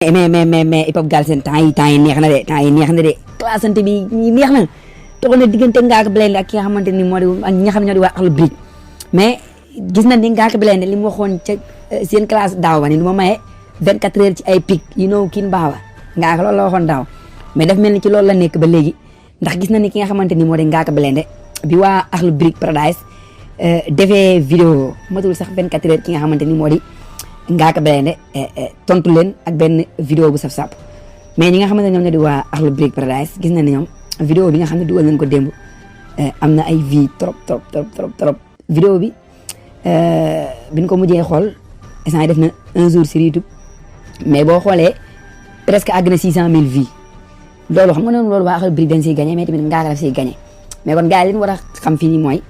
mais hip hop Galsen temps yi neex na de classante bi neex na toxal na diggante Ngaaka Blindé ak ki nga xamante ni moo di ak ñi nga xam ne ñoo di waa Akhlou Brick mais gis nañ ni Ngaaka Blindé li mu waxoon ca seen classe daaw ba ni du ma maye 24 heures ci ay pic kiin baawa Ngaaka loolu la waxoon daaw mais daf mel ni ci loolu la nekk ba léegi ndax gis nañ ni ki nga xamante ni moo di Ngaaka Blindé bi waa Akhlou Brick Paradise defee vidéo matul sax 24 heures ki nga xamante ni moo di Ngaaka Blindé tontu leen ak benn vidéo bu saf-sap mais ñi nga xamante ne ñoom ñoo di waa Akhlou Brick Paradise gis nañ ne ñoom vidéo bi nga xam ne dugal nañ ko démb am na ay vie trop vidéo bi biñ ko mujjee xool instant yi def na un jour sur YouTube mais boo xoolee presque àgg na 600 000 vues loolu xam nga noonu loolu waa Akhlou Brick dañ siy gagné mais tamit Ngaaka daf siy gagné mais kon gars yi li ñu war a xam fii nii mooy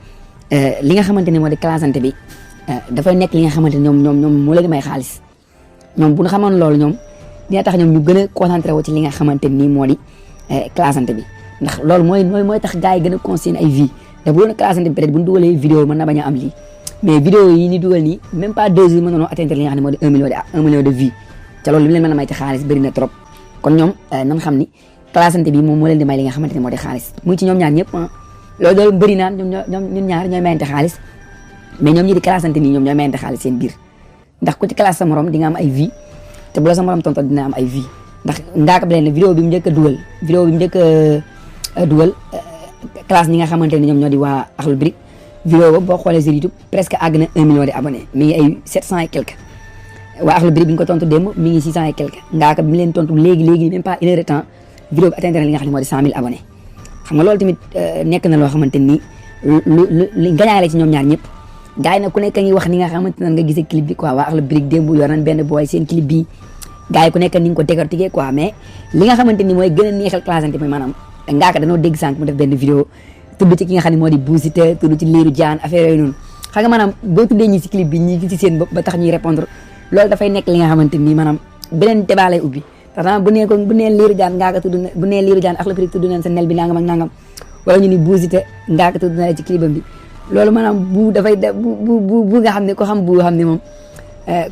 li nga xamante ne moo di classante bi dafay nekk li nga xamante ne ñoom moo leen di may xaalis ñoom bu ñu xamoon loolu ñoom dina tax ñoom ñu gën a concentré wu ci li nga xamante ni moo di classante bi ndax loolu mooy tax gars yi gën a consigné ay vie te bu doon classante bi peut-être bu ñu dugalee vidéo mën na bañ a am lii mais vidéo yi ni dugal nii même pas 2 jours mën nañoo atteindre li nga xam ne moo di 1 million de vie te loolu li mu leen mën a may ci xaalis bëri na trop kon ñoom nan xam ni classante bi moom moo leen di may li nga xamante ne moo di xaalis muy ci ñoom ñaar ñëpp loolu bëri naan ñun ñaar ñooy mayante xaalis mais ñoom ñi di classante nii ñoom ñooy mayante xaalis seen biir ndax ku ci classe sa morom di nga am ay vie te bu la sa morom tonto dina am ay vie ndax Ngaaka Blindé vidéo bi mu njëkk a dugal classe ñi nga xamante ne ñoom ñoo di waa Akhlou Brick vidéo boobu boo xoolee sur YouTube presque àgg na 1 million de abonnés mi ngi ay 700 et quelque waa Akhlou Brick bi ñu ko tontu démb mi ngi 600 et quelque Ngaaka bi mu leen tontu léegi même pas une heure de temps vidéo bi atteindre na li nga xam ne moo di 100 000 abonnés xam nga loolu tamit nekk na loo xamante ni lu gañaale ci ñoom ñaar ñëpp gars yi nag ku nekk ngi wax ni nga xamante nan nga gisee clip bi quoi waa Akhlou Brick démb yor nañ benn booy seen clip bi gars yi ku nekk ni nga ko décortiquer quoi mais li nga xamante ni mooy gën a neexal classante mooy maanaam Ngaaka dañoo dégg sànq mu def benn vidéo tudd ci ki nga xam ne moo di Bou Siteu tudd ci Lirou Diane affaire yooyu noonu xam nga maanaam boo tuddee ñi ci clip bi ñi ci seen bopp ba tax ñuy répondre loolu dafay nekk li nga xamante ni maanaam beneen débat lay ubbi tax bu nee Lirou Diane Ngaaka tudd na bu nee Lirou Diane Akhlou Brick tudd nañ sa nel bi nangam ak nangam wala ñu ni Bou Siteu Ngaaka tudd na ci clipam bi loolu maanaam bu dafay bu nga xam ne ko xam bu xam ne moom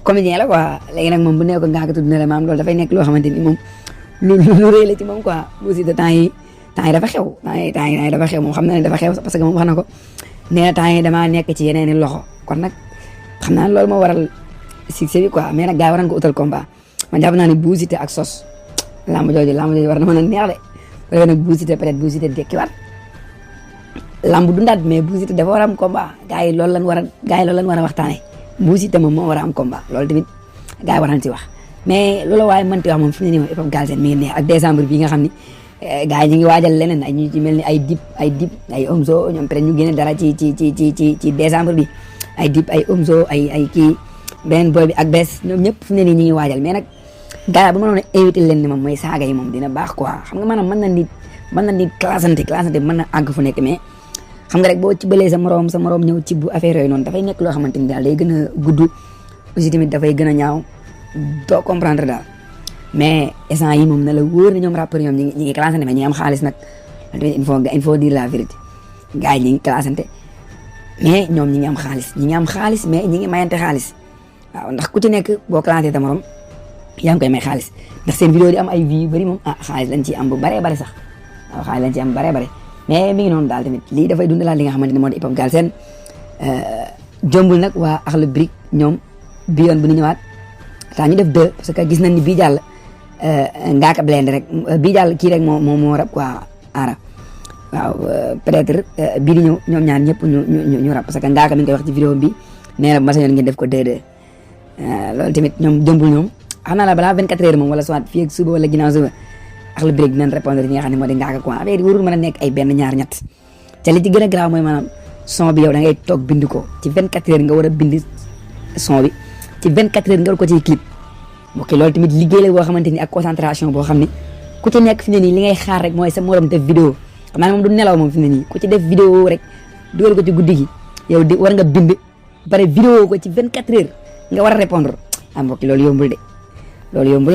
comédien la quoi léegi nag moom bu nekk ko Ngaaka tudd na la maanaam loolu dafay nekk loo xamante ni moom lu rëy la ci moom quoi Bou Siteu temps yi dafa xew dafa xew moom xam na ne dafa xew parce que moom wax na ko nee na temps yi damaa nekk ci yeneen i loxo kon nag xam naa loolu moo waral succès bi quoi mais nag gars yi war nañ ko utal combat man jàpp naa ne Bou Siteu ak Sos lamb jooju war na mën a neex de léegi nag Bou Siteu peut-être Bou Siteu dekkiwaat lamb dundaat mais Bou Siteu dafa war a am combat gars yi loolu lañ war a waxtaanee Bou Siteu moom moo war a am combat loolu tamit gars yi war nañ ci wax mais loolu waaye mënti wax moom fi mu ne nii moom hip hop Galsen mi ngi neex ak décembre bi nga xam ni gars yi ñu ngi waajal leneen ay ñu ci mel ni ay dip ay Omzo ñoom peut-être ñu génne dara ci décembre bi ay dip ay Omzo ay kii beneen boy bi ak bees ñoom ñëpp fi mu ne nii ñu ngi waajal mais nag gars yi bu ma doon invité leen ni moom mooy saaga yi moom dina baax quoi xam nga maanaam mën na nit classante bi mën na àgg fu nekk mais xam nga rek boo ci bëlee sa morom ñëw ci bu affaire yooyu noonu dafay nekk loo xamante ni daal day gën a gudd aussi tamit dafay gën a ñaaw doo comprendre daal mais instant yi moom na la wóor na ñoom rappeurs ñoom ñi ngi classante mais ñi am xaalis nag il faut dire la vérité gars yi ñi ngi classante mais ñoom ñi ngi am xaalis mais ñi ngi mayante xaalis waaw ndax ku ci nekk boo classé ta morom yaa ngi koy may xaalis ndax seen vidéo di am ay vues yu bëri moom xaalis lañ ciy am bu baree bari sax waaw xaalis lañ ciy am bu baree bari mais mi ngi noonu daal tamit lii dafay dundalaat li nga xamante ne moo di hip hop Galsen jombul nag waa Akhlou Brick ñoom bi yoon bu ñu ñëwaat taa ñu def 2 parce que gis nañ ni bii jàll Ngaaka Blindé rek bii jàll kii rek moo rab quoi aara waaw peut-être bii di ñëw ñoom ñaar ñëpp ñu rab parce que Ngaaka mi ngi koy wax ci vidéo bi nee na bu ma sañoon ngeen def ko 2-2 loolu tamit ñoom jombul ñoom xam naa la balaa 24 heures moom wala soit fii ak suba wala ginnaaw suba Akhlou Brick dinañ répondre ñi nga xam ne moo di Ngaaka quoi affaire yi warul mën a nekk ay benn ñaar ñett te li ci gën a grave mooy maanaam son bi yow da ngay toog bind ko ci 24 heures nga war a bind son bi ci 24 heures nga war ko ciy clip ok loolu tamit liggéey la boo xamante ni ak concentration boo xam ne ku ci nekk fi ne nii li ngay xaar rek mooy sa morom def vidéo xam naa moom du nelaw moom fi ne nii ku ci def vidéo rek dugal ko ci guddi gi yow di war nga bind bare vidéo ko ci 24 heures nga war a répondre mbokk loolu yombul de loolu yombul